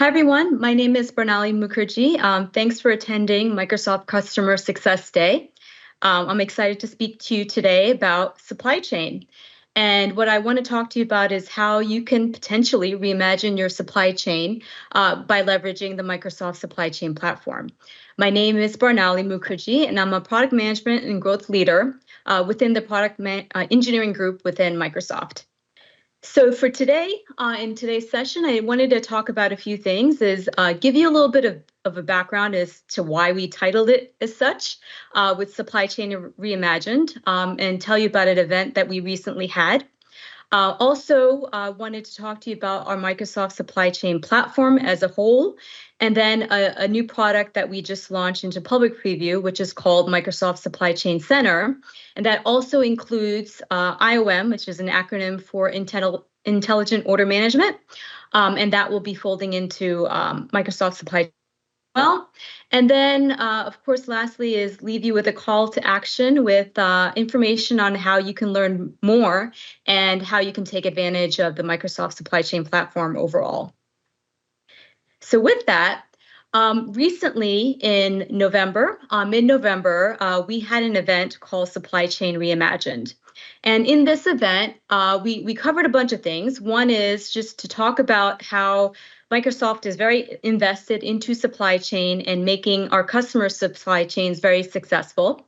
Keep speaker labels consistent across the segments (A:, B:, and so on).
A: Hi, everyone. My name is Barnali Mukherjee. Thanks for attending Microsoft Customer Success Day. I'm excited to speak to you today about supply chain. And what I want to talk to you about is how you can potentially reimagine your supply chain by leveraging the Microsoft Supply Chain Platform. My name is Barnali Mukherjee, and I'm a product management and growth leader within the product engineering group within Microsoft. So for today, in today's session, I wanted to talk about a few things, give you a little bit of a background as to why we titled it as such, with Supply Chain Reimagined, and tell you about an event that we recently had. Also, wanted to talk to you about our Microsoft Supply Chain Platform as a whole, and then a new product that we just launched into public preview, which is called Microsoft Supply Chain Center. And that also includes IOM, which is an acronym for Intelligent Order Management, and that will be folding into Microsoft Supply Chain well. And then, of course, lastly is leave you with a call to action with information on how you can learn more and how you can take advantage of the Microsoft Supply Chain Platform overall. So with that, recently in November, mid-November, we had an event called Supply Chain Reimagined. And in this event, we covered a bunch of things. One is just to talk about how Microsoft is very invested into supply chain and making our customer supply chains very successful.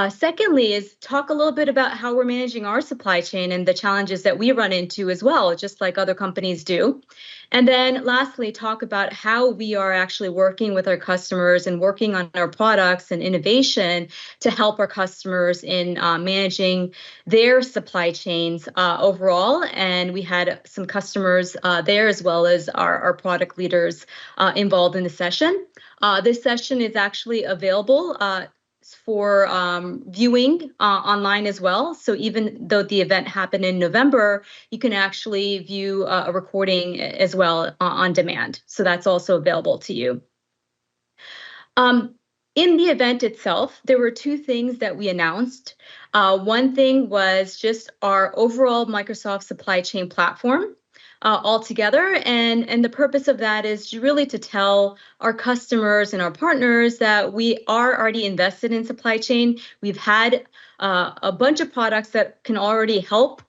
A: Secondly is talk a little bit about how we're managing our supply chain and the challenges that we run into as well, just like other companies do. And then lastly, talk about how we are actually working with our customers and working on our products and innovation to help our customers in managing their supply chains overall. And we had some customers there as well as our product leaders involved in the session. This session is actually available for viewing online as well. So even though the event happened in November, you can actually view a recording as well on demand. So that's also available to you. In the event itself, there were two things that we announced. One thing was just our overall Microsoft supply chain platform altogether. And the purpose of that is really to tell our customers and our partners that we are already invested in supply chain. We've had a bunch of products that can already help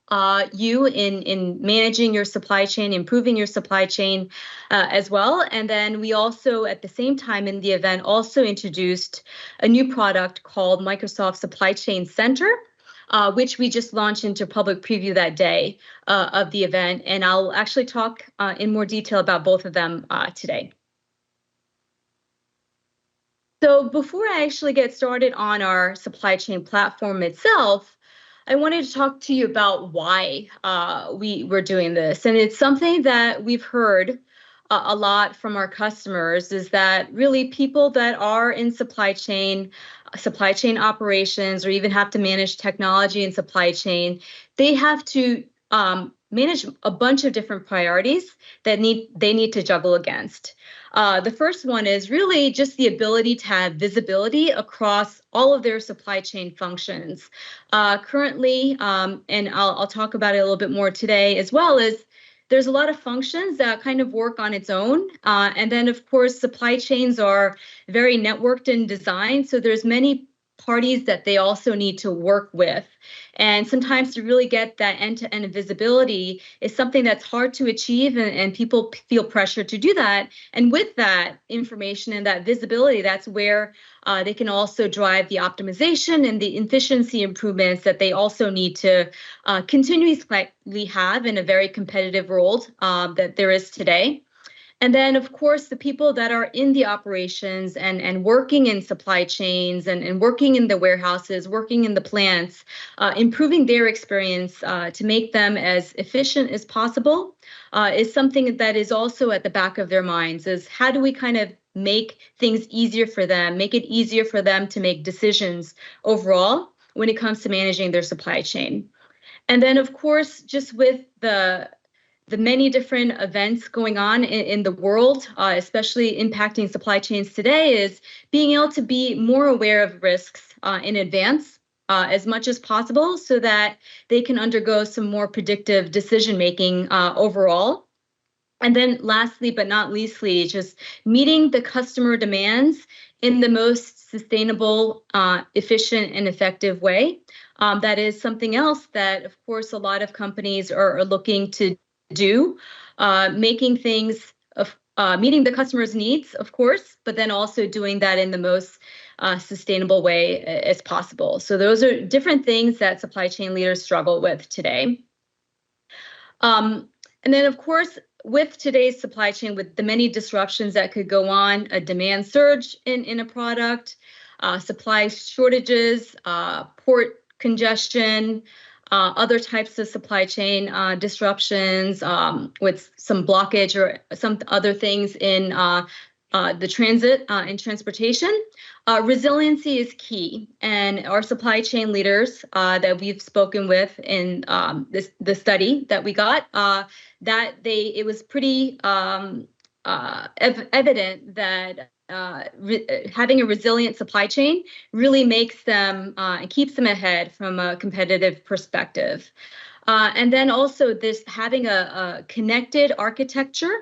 A: you in managing your supply chain, improving your supply chain as well. And then we also, at the same time in the event, also introduced a new product called Microsoft Supply Chain Center, which we just launched into public preview that day of the event. And I'll actually talk in more detail about both of them today. So before I actually get started on our supply chain platform itself, I wanted to talk to you about why we're doing this. And it's something that we've heard a lot from our customers, is that really people that are in supply chain operations, or even have to manage technology and supply chain, they have to manage a bunch of different priorities that they need to juggle against. The first one is really just the ability to have visibility across all of their supply chain functions. Currently, and I'll talk about it a little bit more today as well, is there's a lot of functions that kind of work on its own. And then, of course, supply chains are very networked and designed. So there's many parties that they also need to work with. And sometimes to really get that end-to-end visibility is something that's hard to achieve, and people feel pressure to do that. And with that information and that visibility, that's where they can also drive the optimization and the efficiency improvements that they also need to continuously have in a very competitive world that there is today. And then, of course, the people that are in the operations and working in supply chains and working in the warehouses, working in the plants, improving their experience to make them as efficient as possible is something that is also at the back of their minds, is how do we kind of make things easier for them, make it easier for them to make decisions overall when it comes to managing their supply chain. And then, of course, just with the many different events going on in the world, especially impacting supply chains today, is being able to be more aware of risks in advance as much as possible so that they can undergo some more predictive decision making overall. And then lastly, but not leastly, just meeting the customer demands in the most sustainable, efficient, and effective way. That is something else that, of course, a lot of companies are looking to do, making things of meeting the customer's needs, of course, but then also doing that in the most sustainable way as possible. So those are different things that supply chain leaders struggle with today. And then, of course, with today's supply chain, with the many disruptions that could go on, a demand surge in a product, supply shortages, port congestion, other types of supply chain disruptions, with some blockage or some other things in the transit and transportation. Resiliency is key, and our supply chain leaders that we've spoken with in the study that we got, it was pretty evident that having a resilient supply chain really makes them and keeps them ahead from a competitive perspective. And then also this having a connected architecture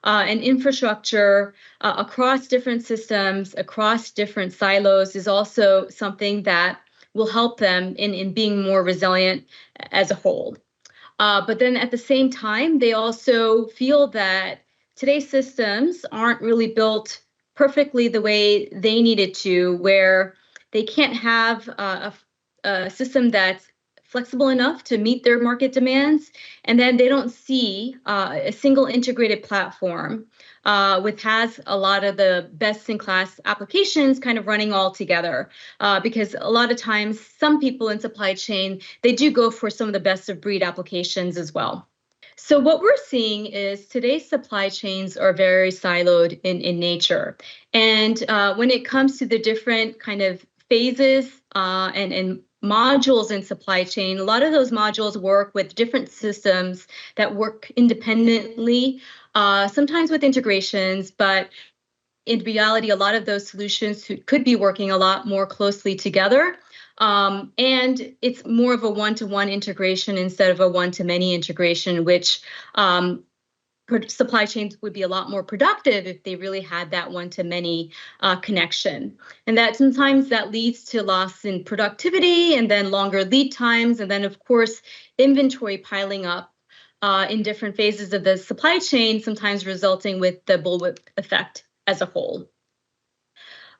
A: and infrastructure across different systems, across different silos is also something that will help them in being more resilient as a whole. But then at the same time, they also feel that today's systems aren't really built perfectly the way they needed to, where they can't have a system that's flexible enough to meet their market demands. And then they don't see a single integrated platform which has a lot of the best-in-class applications kind of running all together. Because a lot of times, some people in supply chain, they do go for some of the best-of-breed applications as well. So what we're seeing is today's supply chains are very siloed in nature. And when it comes to the different kind of phases and modules in supply chain, a lot of those modules work with different systems that work independently, sometimes with integrations, but in reality, a lot of those solutions could be working a lot more closely together. And it's more of a one-to-one integration instead of a one-to-many integration, which supply chains would be a lot more productive if they really had that one-to-many connection. And that sometimes that leads to loss in productivity and then longer lead times. And then, of course, inventory piling up in different phases of the supply chain, sometimes resulting with the bullwhip effect as a whole.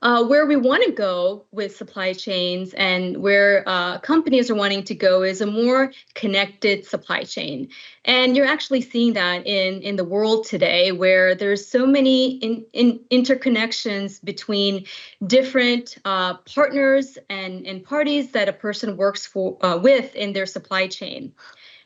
A: Where we want to go with supply chains and where companies are wanting to go is a more connected supply chain. And you're actually seeing that in the world today, where there's so many interconnections between different partners and parties that a person works with in their supply chain.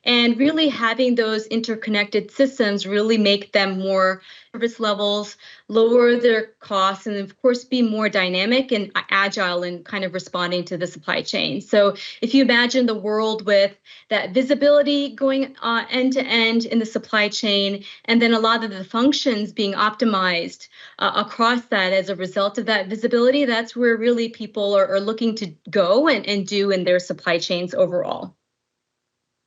A: And really having those interconnected systems really make them more service levels, lower their costs, and of course be more dynamic and agile in kind of responding to the supply chain. So if you imagine the world with that visibility going end to end in the supply chain, and then a lot of the functions being optimized across that as a result of that visibility, that's where really people are looking to go and do in their supply chains overall.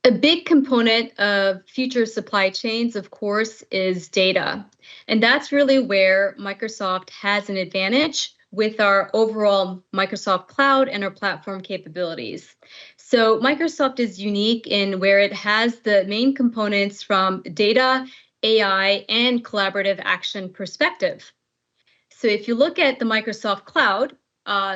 A: A big component of future supply chains, of course, is data. And that's really where Microsoft has an advantage with our overall Microsoft Cloud and our platform capabilities. So Microsoft is unique in where it has the main components from data, AI, and collaborative action perspective. So if you look at the Microsoft Cloud,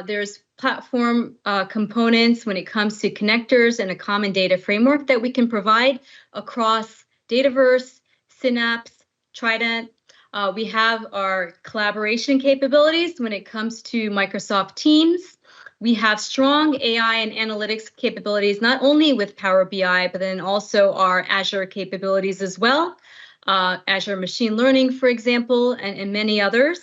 A: there's platform components when it comes to connectors and a common data framework that we can provide across Dataverse, Synapse, Trident. We have our collaboration capabilities when it comes to Microsoft Teams. We have strong AI and analytics capabilities, not only with Power BI, but then also our Azure capabilities as well. Azure Machine Learning, for example, and many others.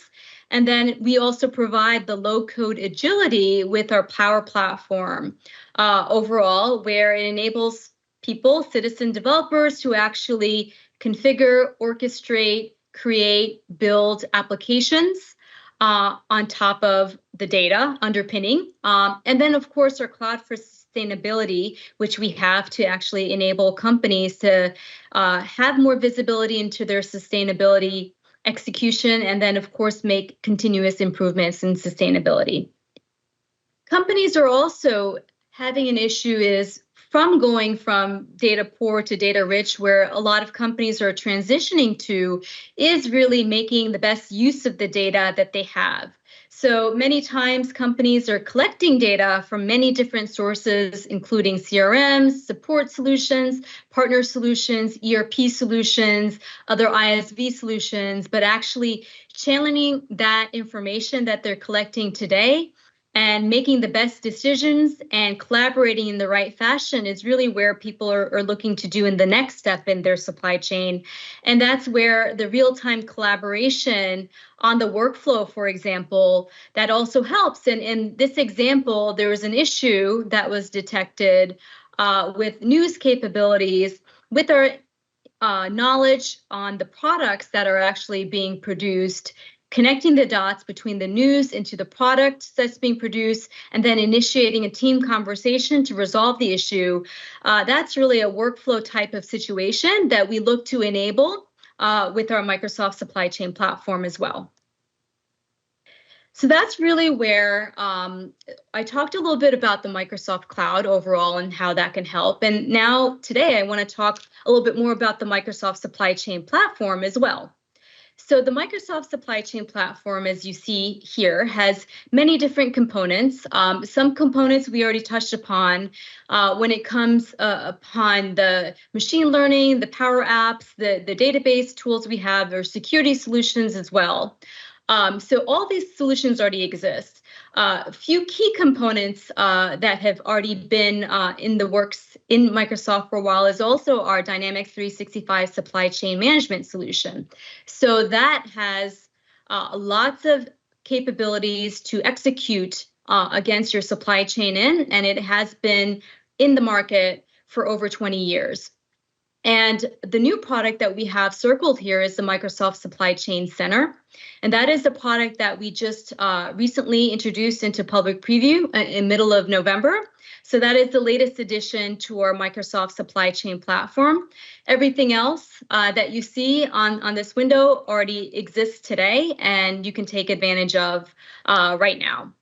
A: And then we also provide the low-code agility with our Power Platform overall, where it enables people, citizen developers, to actually configure, orchestrate, create, build applications on top of the data underpinning. And then, of course, our Cloud for sustainability, which we have to actually enable companies to have more visibility into their sustainability execution, and then, of course, make continuous improvements in sustainability. Companies are also having an issue is from going from data poor to data rich, where a lot of companies are transitioning to, is really making the best use of the data that they have. So many times companies are collecting data from many different sources, including CRMs, support solutions, partner solutions, ERP solutions, other ISV solutions, but actually channeling that information that they're collecting today and making the best decisions and collaborating in the right fashion is really where people are looking to do in the next step in their supply chain. And that's where the real-time collaboration on the workflow, for example, that also helps. And in this example, there was an issue that was detected with news capabilities with our knowledge on the products that are actually being produced, connecting the dots between the news into the product that's being produced, and then initiating a team conversation to resolve the issue. That's really a workflow type of situation that we look to enable with our Microsoft supply chain platform as well. So that's really where I talked a little bit about the Microsoft Cloud overall and how that can help. And now today I want to talk a little bit more about the Microsoft supply chain platform as well. So the Microsoft supply chain platform, as you see here, has many different components. Some components we already touched upon when it comes upon the machine learning, the Power Apps, the database tools we have, or security solutions as well. So all these solutions already exist. A few key components that have already been in the works in Microsoft for a while is also our Dynamics 365 supply chain management solution. So that has lots of capabilities to execute against your supply chain and it has been in the market for over 20 years. And the new product that we have circled here is the Microsoft Supply Chain Center. And that is a product that we just recently introduced into public preview in middle of November. So that is the latest addition to our Microsoft Supply Chain platform. Everything else that you see on this window already exists today, and you can take advantage of right now.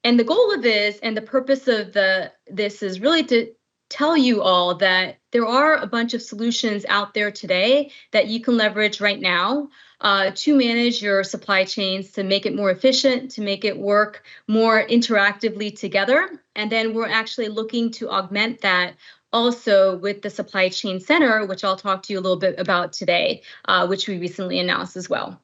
A: And the goal of this and the purpose of this is really to tell you all that there are a bunch of solutions out there today that you can leverage right now to manage your supply chains, to make it more efficient, to make it work more interactively together. And then we're actually looking to augment that also with the Supply Chain Center, which I'll talk to you a little bit about today, which we recently announced as well.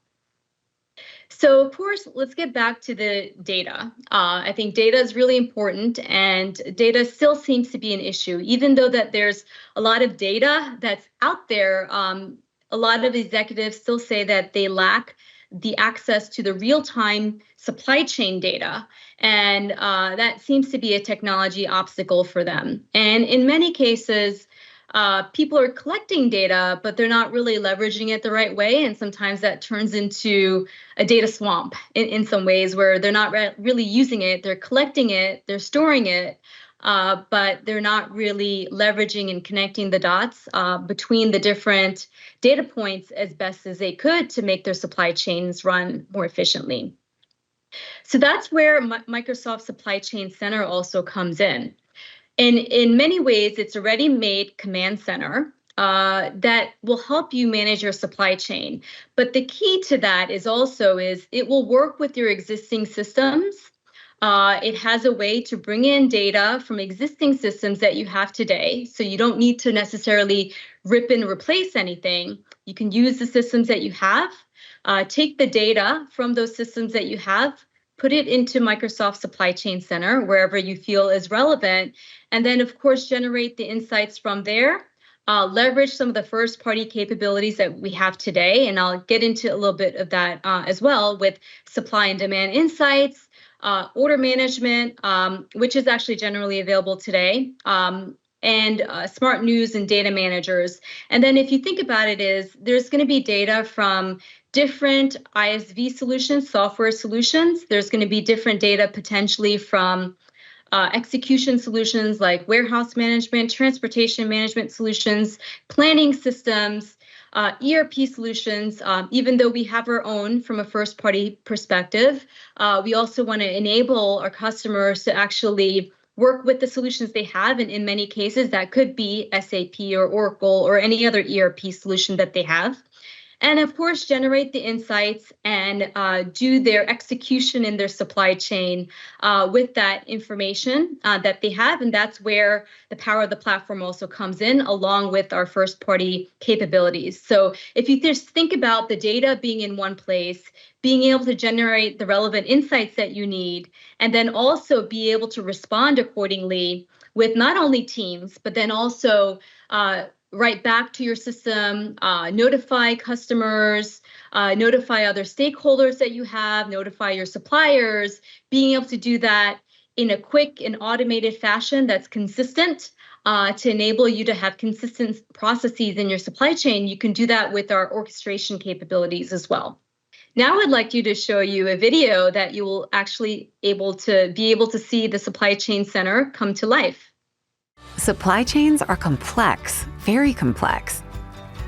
A: So, of course, let's get back to the data. I think data is really important, and data still seems to be an issue. Even though that there's a lot of data that's out there, a lot of executives still say that they lack the access to the real-time supply chain data, and that seems to be a technology obstacle for them. And in many cases, people are collecting data, but they're not really leveraging it the right way. And sometimes that turns into a data swamp in some ways where they're not really using it. They're collecting it, they're storing it, but they're not really leveraging and connecting the dots between the different data points as best as they could to make their supply chains run more efficiently. So that's where Microsoft Supply Chain Center also comes in. And in many ways, it's a ready-made command center that will help you manage your supply chain. But the key to that is it will work with your existing systems. It has a way to bring in data from existing systems that you have today. So you don't need to necessarily rip and replace anything. You can use the systems that you have, take the data from those systems that you have, put it into Microsoft Supply Chain Center, wherever you feel is relevant, and then, of course, generate the insights from there, leverage some of the first-party capabilities that we have today, and I'll get into a little bit of that as well with supply and demand insights, order management, which is actually generally available today, and smart news and data managers. And then if you think about it, there's going to be data from different ISV solutions, software solutions. There's going to be different data potentially from execution solutions like warehouse management, transportation management solutions, planning systems, ERP solutions. Even though we have our own from a first-party perspective, we also want to enable our customers to actually work with the solutions they have. And in many cases, that could be SAP or Oracle or any other ERP solution that they have. And of course, generate the insights and do their execution in their supply chain with that information that they have. And that's where the power of the platform also comes in, along with our first-party capabilities. So if you just think about the data being in one place, being able to generate the relevant insights that you need, and then also be able to respond accordingly with not only teams, but then also right back to your system, notify customers, notify other stakeholders that you have, notify your suppliers, being able to do that in a quick and automated fashion that's consistent to enable you to have consistent processes in your supply chain. You can do that with our orchestration capabilities as well. Now I'd like you to show you a video that you will actually be able to see the supply chain center come to life.
B: Supply chains are complex, very complex.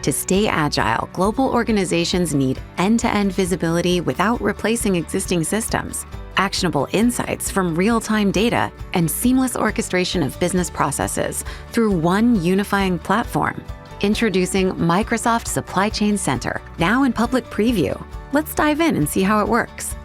B: To stay agile, global organizations need end-to-end visibility without replacing existing systems, actionable insights from real-time data, and seamless orchestration of business processes through one unifying platform. Introducing Microsoft Supply Chain Center, now in public preview. Let's dive in and see how it works.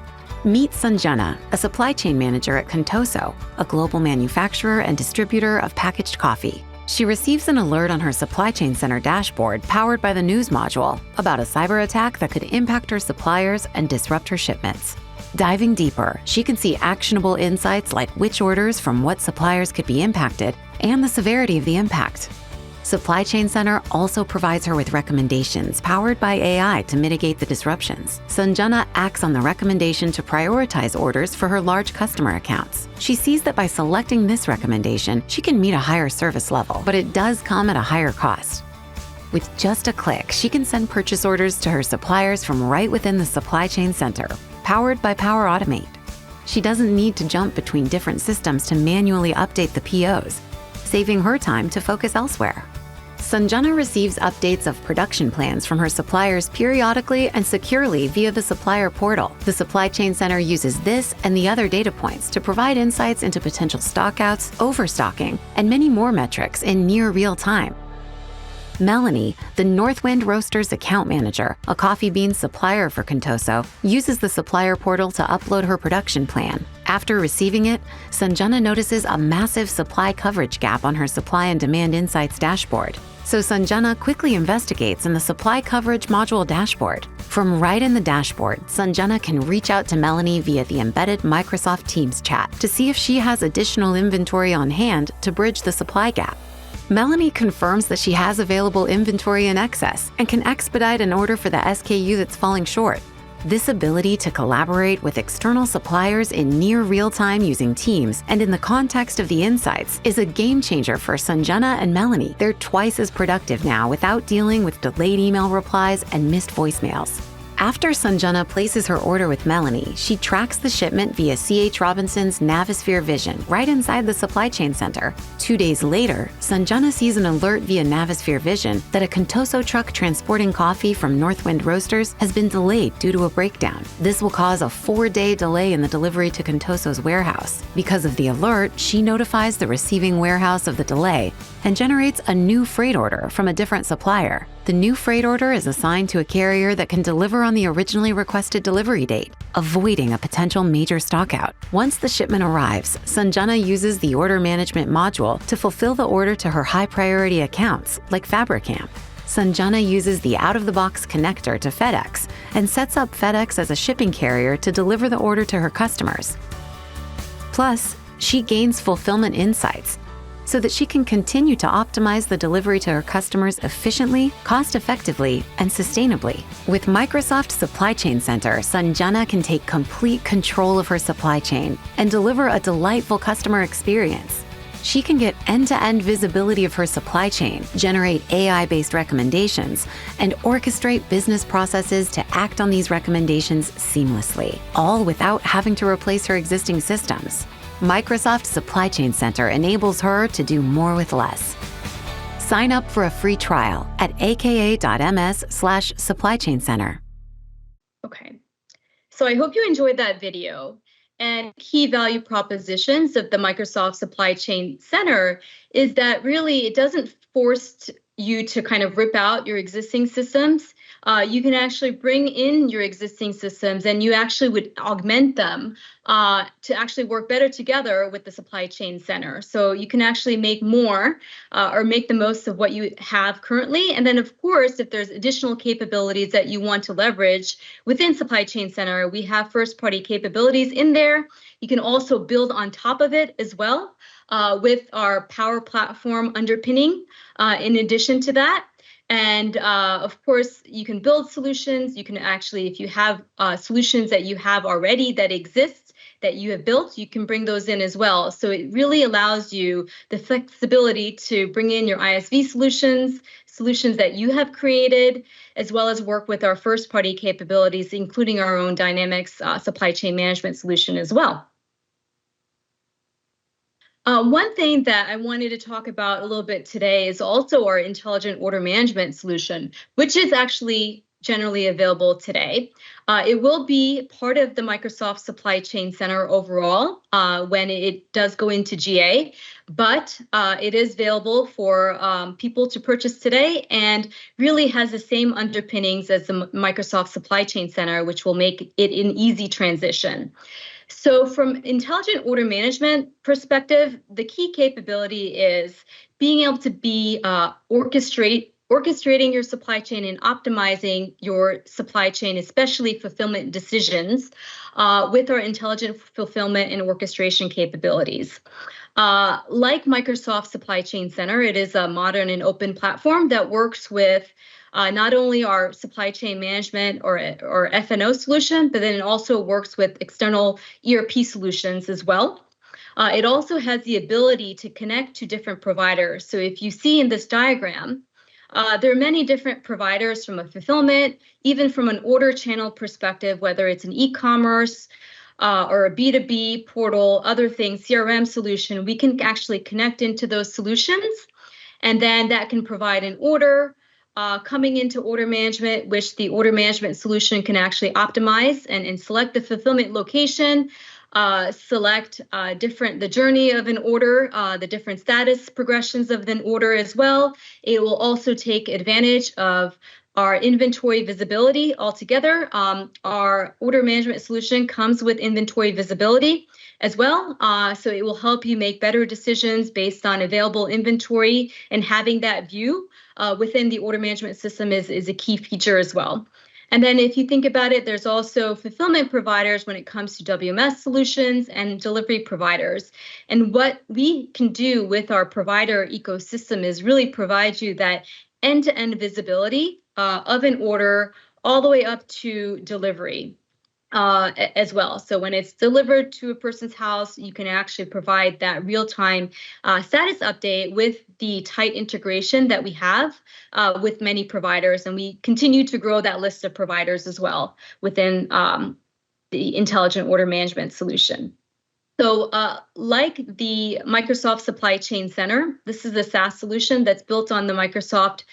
B: Meet Sanjana, a supply chain manager at Contoso, a global manufacturer and distributor of packaged coffee. She receives an alert on her Supply Chain Center dashboard powered by the news module about a cyber attack that could impact her suppliers and disrupt her shipments. Diving deeper, she can see actionable insights like which orders from what suppliers could be impacted and the severity of the impact. Supply Chain Center also provides her with recommendations powered by AI to mitigate the disruptions. Sanjana acts on the recommendation to prioritize orders for her large customer accounts. She sees that by selecting this recommendation, she can meet a higher service level, but it does come at a higher cost. With just a click, she can send purchase orders to her suppliers from right within the Supply Chain Center, powered by Power Automate. She doesn't need to jump between different systems to manually update the POs, saving her time to focus elsewhere. Sanjana receives updates of production plans from her suppliers periodically and securely via the supplier portal. The Supply Chain Center uses this and the other data points to provide insights into potential stockouts, overstocking, and many more metrics in near real time. Melanie, the Northwind Roasters account manager, a coffee bean supplier for Contoso, uses the supplier portal to upload her production plan. After receiving it, Sanjana notices a massive supply coverage gap on her Supply and Demand Insights dashboard. So Sanjana quickly investigates in the Supply Coverage Module dashboard. From right in the dashboard, Sanjana can reach out to Melanie via the embedded Microsoft Teams chat to see if she has additional inventory on hand to bridge the supply gap. Melanie confirms that she has available inventory in excess and can expedite an order for the SKU that's falling short. This ability to collaborate with external suppliers in near real time using Teams and in the context of the insights is a game changer for Sanjana and Melanie. They're twice as productive now without dealing with delayed email replies and missed voicemails. After Sanjana places her order with Melanie, she tracks the shipment via C.H. Robinson's Navisphere Vision right inside the Supply Chain Center. 2 days later, Sanjana sees an alert via Navisphere Vision that a Contoso truck transporting coffee from Northwind Roasters has been delayed due to a breakdown. This will cause a 4-day delay in the delivery to Contoso's warehouse. Because of the alert, she notifies the receiving warehouse of the delay and generates a new freight order from a different supplier. The new freight order is assigned to a carrier that can deliver on the originally requested delivery date, avoiding a potential major stockout. Once the shipment arrives, Sanjana uses the order management module to fulfill the order to her high-priority accounts, like Fabricam. Sanjana uses the out-of-the-box connector to FedEx and sets up FedEx as a shipping carrier to deliver the order to her customers. Plus, she gains fulfillment insights so that she can continue to optimize the delivery to her customers efficiently, cost-effectively, and sustainably. With Microsoft Supply Chain Center, Sanjana can take complete control of her supply chain and deliver a delightful customer experience. She can get end-to-end visibility of her supply chain, generate AI-based recommendations, and orchestrate business processes to act on these recommendations seamlessly, all without having to replace her existing systems. Microsoft Supply Chain Center enables her to do more with less. Sign up for a free trial at aka.ms/supplychaincenter.
A: Okay, so I hope you enjoyed that video. And key value propositions of the Microsoft Supply Chain Center is that really it doesn't force you to kind of rip out your existing systems. You can actually bring in your existing systems and you actually would augment them to actually work better together with the Supply Chain Center. So you can actually make more or make the most of what you have currently. And then, of course, if there's additional capabilities that you want to leverage within Supply Chain Center, we have first-party capabilities in there. You can also build on top of it as well with our Power Platform underpinning in addition to that. And of course, you can build solutions. You can actually, if you have solutions that you have already that exist, that you have built, you can bring those in as well. So it really allows you the flexibility to bring in your ISV solutions that you have created, as well as work with our first-party capabilities, including our own Dynamics supply chain management solution as well. One thing that I wanted to talk about a little bit today is also our intelligent order management solution, which is actually generally available today. It will be part of the Microsoft Supply Chain Center overall when it does go into GA, but it is available for people to purchase today and really has the same underpinnings as the Microsoft Supply Chain Center, which will make it an easy transition. So from intelligent order management perspective, the key capability is being able to be orchestrating your supply chain and optimizing your supply chain, especially fulfillment decisions, with our intelligent fulfillment and orchestration capabilities. Like Microsoft Supply Chain Center, it is a modern and open platform that works with not only our supply chain management or F&O solution, but then it also works with external ERP solutions as well. It also has the ability to connect to different providers. So if you see in this diagram, there are many different providers from a fulfillment, even from an order channel perspective, whether it's an e-commerce or a B2B portal, other things, CRM solution, we can actually connect into those solutions. And then that can provide an order coming into order management, which the order management solution can actually optimize and select the fulfillment location, select the journey of an order, the different status progressions of an order as well. It will also take advantage of our inventory visibility altogether. Our order management solution comes with inventory visibility as well. So it will help you make better decisions based on available inventory, and having that view within the order management system is a key feature as well. And then if you think about it, there's also fulfillment providers when it comes to WMS solutions and delivery providers. And what we can do with our provider ecosystem is really provide you that end-to-end visibility of an order all the way up to delivery. As well. So when it's delivered to a person's house, you can actually provide that real-time status update with the tight integration that we have with many providers. And we continue to grow that list of providers as well within the intelligent order management solution. So like the Microsoft Supply Chain Center, this is a SaaS solution that's built on the Microsoft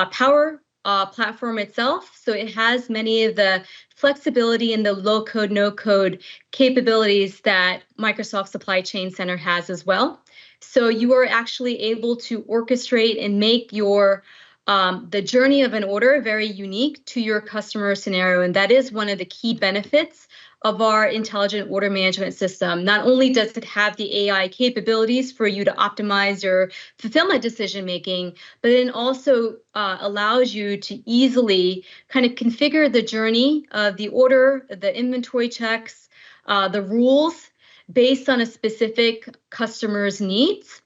A: Power platform itself. So it has many of the flexibility and the low code, no code capabilities that Microsoft Supply Chain Center has as well. So you are actually able to orchestrate and make your the journey of an order very unique to your customer scenario. And that is one of the key benefits of our intelligent order management system. Not only does it have the AI capabilities for you to optimize your fulfillment decision making, but it also allows you to easily kind of configure the journey of the order, the inventory checks, the rules based on a specific customer's needs.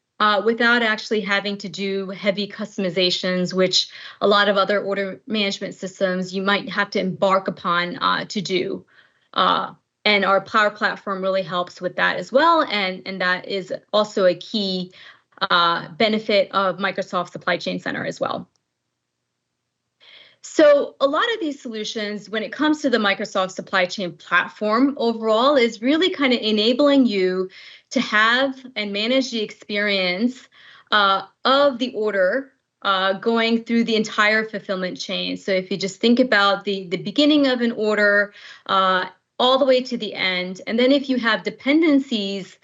A: Without actually having to do heavy customizations, which a lot of other order management systems you might have to embark upon to do. And our Power Platform really helps with that as well. And that is also a key benefit of Microsoft Supply Chain Center as well. So a lot of these solutions, when it comes to the Microsoft supply chain platform overall, is really kind of enabling you to have and manage the experience of the order going through the entire fulfillment chain. So if you just think about the beginning of an order all the way to the end, and then if you have dependencies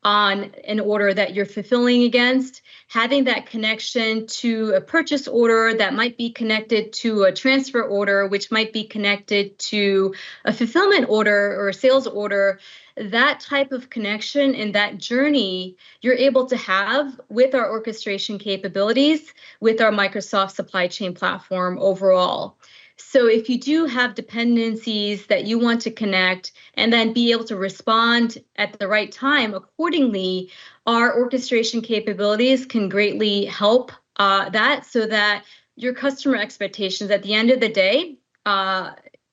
A: on an order that you're fulfilling against, having that connection to a purchase order that might be connected to a transfer order, which might be connected to a fulfillment order or a sales order, that type of connection and that journey you're able to have with our orchestration capabilities with our Microsoft supply chain platform overall. So if you do have dependencies that you want to connect and then be able to respond at the right time accordingly, our orchestration capabilities can greatly help that so that your customer expectations at the end of the day,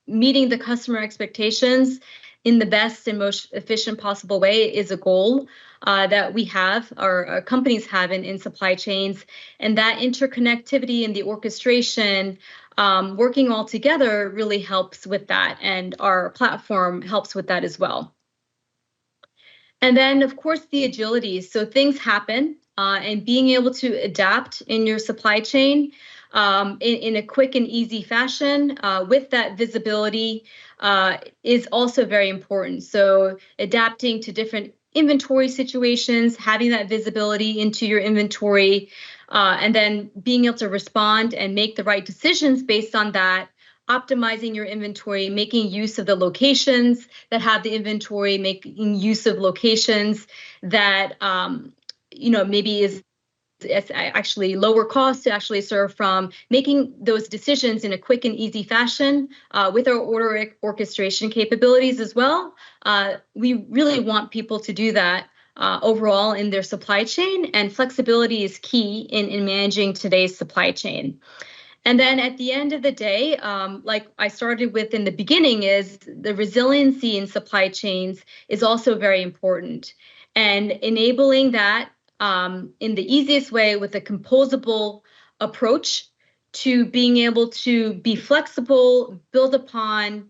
A: meeting the customer expectations in the best and most efficient possible way is a goal that we have, or companies have in supply chains. And that interconnectivity and the orchestration working all together really helps with that. And our platform helps with that as well. And then, of course, the agility. So things happen and being able to adapt in your supply chain in a quick and easy fashion with that visibility is also very important. So adapting to different inventory situations, having that visibility into your inventory, and then being able to respond and make the right decisions based on that, optimizing your inventory, making use of the locations that have the inventory, making use of locations that maybe is it's actually lower cost to actually serve from, making those decisions in a quick and easy fashion with our order orchestration capabilities as well. We really want people to do that overall in their supply chain, and flexibility is key in managing today's supply chain. And then at the end of the day, like I started with in the beginning, is the resiliency in supply chains is also very important. And enabling that in the easiest way with a composable approach to being able to be flexible, build upon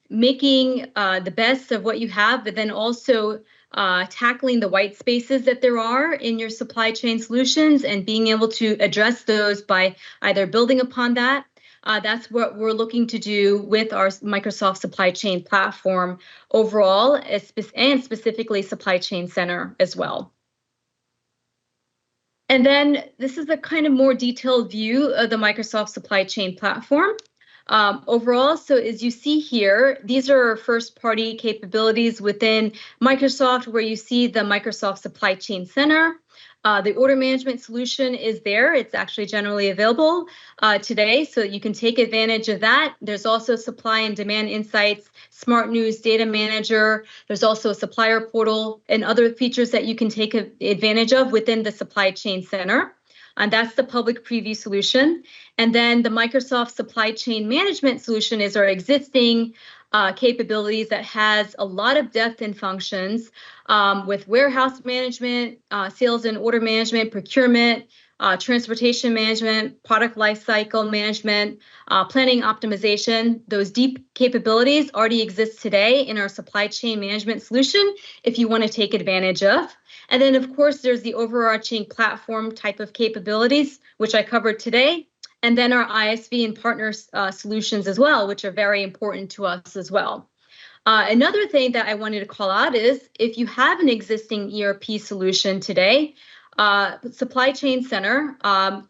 A: making the best of what you have, but then also tackling the white spaces that there are in your supply chain solutions and being able to address those by either building upon that. That's what we're looking to do with our Microsoft supply chain platform overall, and specifically Supply Chain Center as well. And then this is a kind of more detailed view of the Microsoft supply chain platform. Overall, so as you see here, these are our first-party capabilities within Microsoft, where you see the Microsoft Supply Chain Center. The order management solution is there. It's actually generally available today, so you can take advantage of that. There's also supply and demand insights, smart news data manager. There's also a supplier portal and other features that you can take advantage of within the Supply Chain Center. And that's the public preview solution. And then the Microsoft Supply Chain Management solution is our existing capabilities that has a lot of depth and functions with warehouse management, sales and order management, procurement, transportation management, product lifecycle management, planning optimization. Those deep capabilities already exist today in our supply chain management solution if you want to take advantage of. And then, of course, there's the overarching platform type of capabilities, which I covered today. And then our ISV and partner solutions as well, which are very important to us as well. Another thing that I wanted to call out is if you have an existing ERP solution today, Supply Chain Center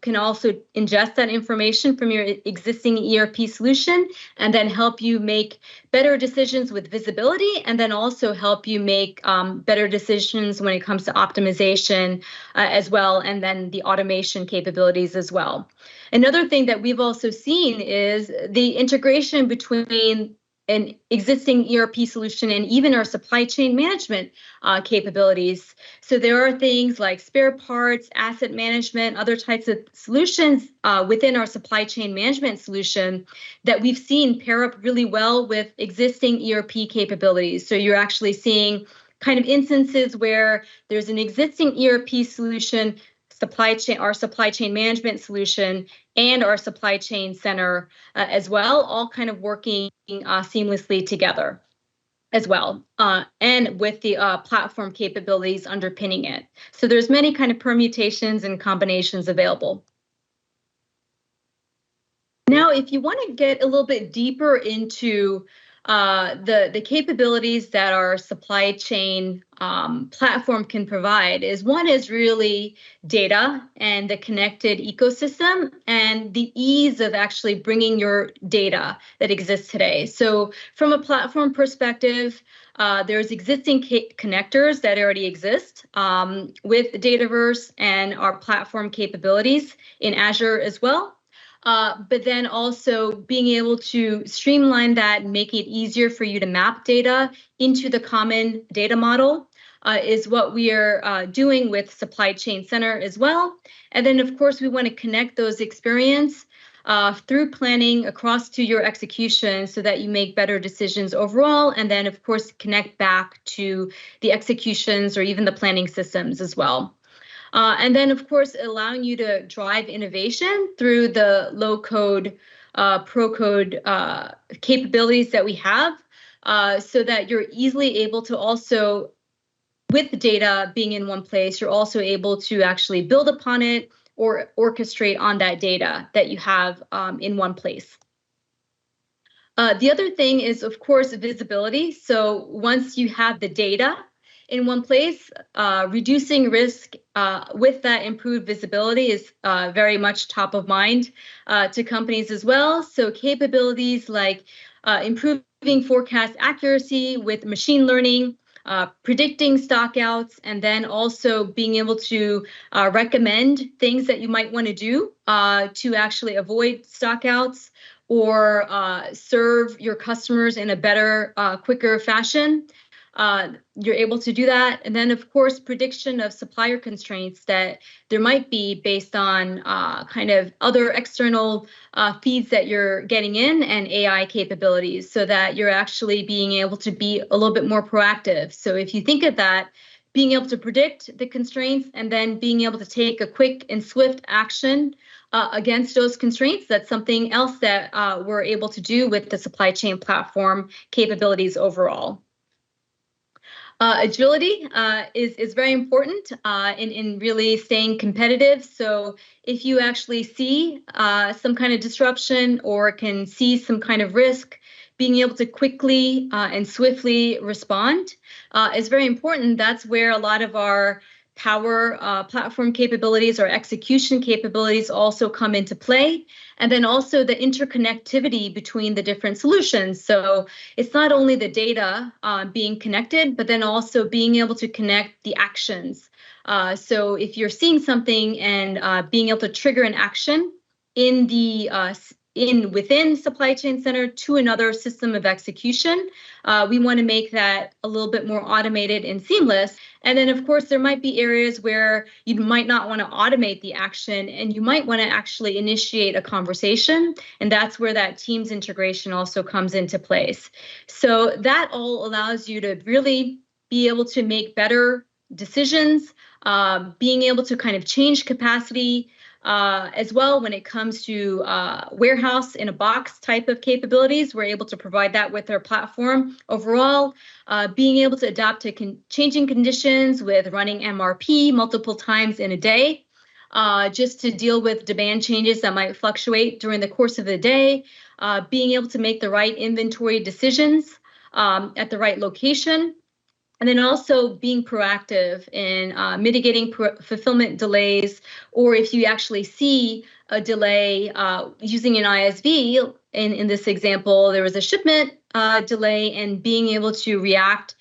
A: can also ingest that information from your existing ERP solution and then help you make better decisions with visibility, and then also help you make better decisions when it comes to optimization as well, and then the automation capabilities as well. Another thing that we've also seen is the integration between an existing ERP solution and even our supply chain management capabilities. So there are things like spare parts, asset management, other types of solutions within our supply chain management solution that we've seen pair up really well with existing ERP capabilities. So you're actually seeing kind of instances where there's an existing ERP solution our supply chain management solution, and our supply chain center as well, all kind of working seamlessly together as well, and with the platform capabilities underpinning it. So there's many kind of permutations and combinations available. Now, if you want to get a little bit deeper into the capabilities that our supply chain platform can provide, one is really data and the connected ecosystem and the ease of actually bringing your data that exists today. So from a platform perspective, there's existing connectors that already exist with Dataverse and our platform capabilities in Azure as well. But then also being able to streamline that and make it easier for you to map data into the common data model is what we are doing with Supply Chain Center as well. And then, of course, we want to connect those experience through planning across to your execution so that you make better decisions overall. And then, of course, connect back to the executions or even the planning systems as well. And then, of course, allowing you to drive innovation through the low-code, pro-code capabilities that we have so that you're easily able to also, with the data being in one place, you're also able to actually build upon it or orchestrate on that data that you have in one place. The other thing is, of course, visibility. So once you have the data in one place, reducing risk with that improved visibility is very much top of mind to companies as well. So capabilities like improving forecast accuracy with machine learning, predicting stockouts, and then also being able to recommend things that you might want to do to actually avoid stockouts or serve your customers in a better, quicker fashion. You're able to do that. And then, of course, prediction of supplier constraints that there might be based on kind of other external feeds that you're getting in and AI capabilities so that you're actually being able to be a little bit more proactive. So if you think of that, being able to predict the constraints and then being able to take a quick and swift action against those constraints, that's something else that we're able to do with the supply chain platform capabilities overall. Agility is very important in really staying competitive. So if you actually see some kind of disruption or can see some kind of risk, being able to quickly and swiftly respond is very important. That's where a lot of our power platform capabilities or execution capabilities also come into play. And then also the interconnectivity between the different solutions. So it's not only the data being connected, but then also being able to connect the actions. So if you're seeing something and being able to trigger an action in the within Supply Chain Center to another system of execution, we want to make that a little bit more automated and seamless. And then, of course, there might be areas where you might not want to automate the action and you might want to actually initiate a conversation. And that's where that Teams integration also comes into place. So that all allows you to really be able to make better decisions, being able to kind of change capacity, as well, when it comes to warehouse in a box type of capabilities. We're able to provide that with our platform overall, being able to adapt to changing conditions with running MRP multiple times in a day, just to deal with demand changes that might fluctuate during the course of the day, being able to make the right inventory decisions at the right location. And then also being proactive in mitigating fulfillment delays, or if you actually see a delay using an ISV, in this example, there was a shipment delay, and being able to react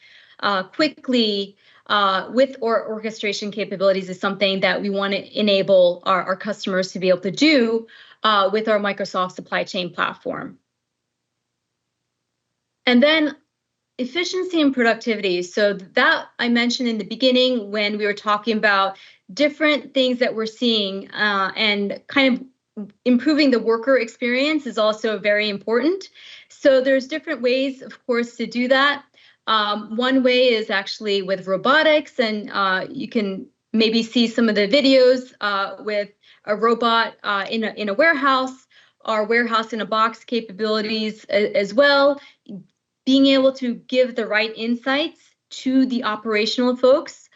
A: quickly with our orchestration capabilities is something that we want to enable our customers to be able to do with our Microsoft supply chain platform. And then efficiency and productivity. So that I mentioned in the beginning when we were talking about different things that we're seeing and kind of improving the worker experience is also very important. So there's different ways, of course, to do that. One way is actually with robotics, and you can maybe see some of the videos with a robot in a warehouse, our warehouse in a box capabilities as well, being able to give the right insights to the operational folks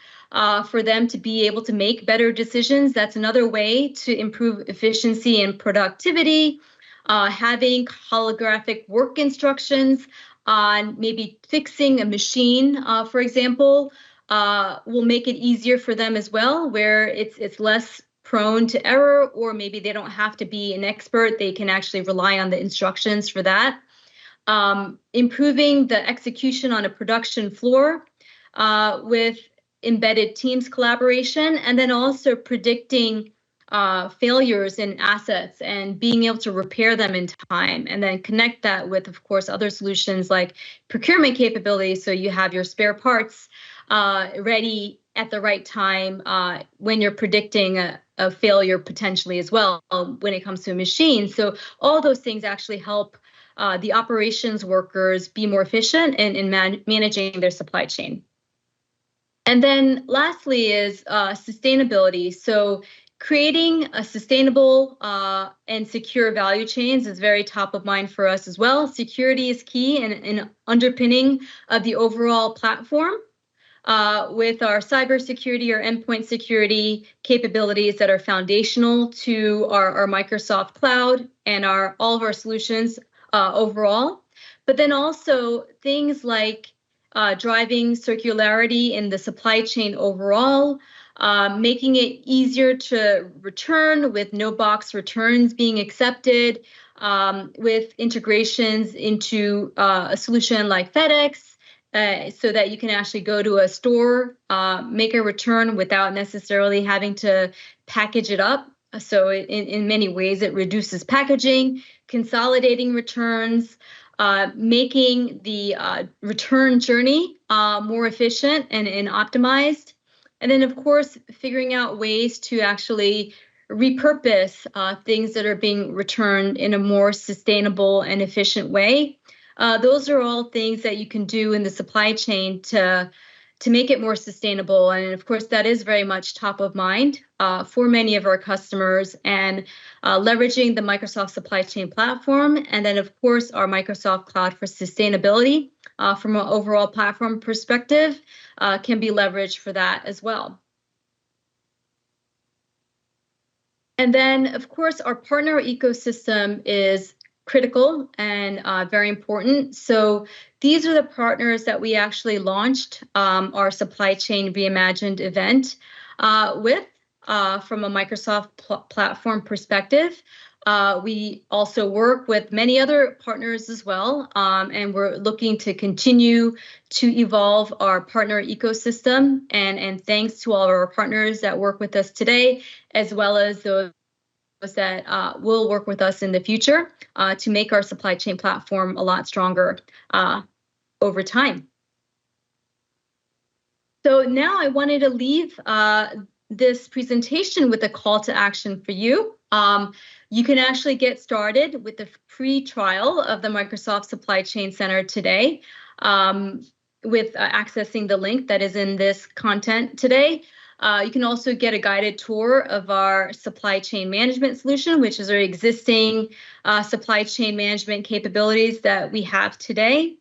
A: for them to be able to make better decisions. That's another way to improve efficiency and productivity. Having holographic work instructions on maybe fixing a machine, for example, will make it easier for them as well, where it's less prone to error, or maybe they don't have to be an expert. They can actually rely on the instructions for that. Improving the execution on a production floor with embedded teams collaboration, and then also predicting failures in assets and being able to repair them in time, and then connect that with, of course, other solutions like procurement capabilities. So you have your spare parts ready at the right time when you're predicting a failure potentially as well when it comes to a machine. So all those things actually help the operations workers be more efficient in managing their supply chain. And then lastly is sustainability. So creating a sustainable and secure value chains is very top of mind for us as well. Security is key in underpinning of the overall platform. With our cybersecurity or endpoint security capabilities that are foundational to our Microsoft Cloud and all of our solutions overall. But then also things like driving circularity in the supply chain overall, making it easier to return with no box returns being accepted, with integrations into a solution like FedEx, so that you can actually go to a store, make a return without necessarily having to package it up. So in many ways, it reduces packaging, consolidating returns, making the return journey more efficient and optimized. And then, of course, figuring out ways to actually repurpose things that are being returned in a more sustainable and efficient way. Those are all things that you can do in the supply chain to make it more sustainable. And of course, that is very much top of mind for many of our customers, and leveraging the Microsoft Supply Chain Platform. And then, of course, our Microsoft Cloud for Sustainability from an overall platform perspective can be leveraged for that as well. And then, of course, our partner ecosystem is critical and very important. So these are the partners that we actually launched our Supply Chain Reimagined event with from a Microsoft platform perspective. We also work with many other partners as well, and we're looking to continue to evolve our partner ecosystem. And thanks to all of our partners that work with us today, as well as those that will work with us in the future to make our supply chain platform a lot stronger over time. So now I wanted to leave this presentation with a call to action for you. You can actually get started with the free trial of the Microsoft Supply Chain Center today with accessing the link that is in this content today. You can also get a guided tour of our supply chain management solution, which is our existing supply chain management capabilities that we have today.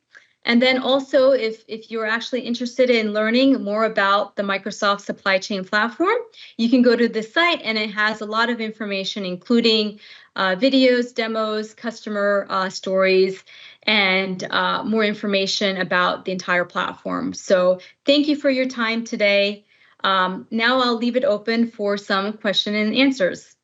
A: And then also, if you're actually interested in learning more about the Microsoft Supply Chain Platform, you can go to the site, and it has a lot of information, including videos, demos, customer stories, and more information about the entire platform. So thank you for your time today. Now I'll leave it open for some question and answers.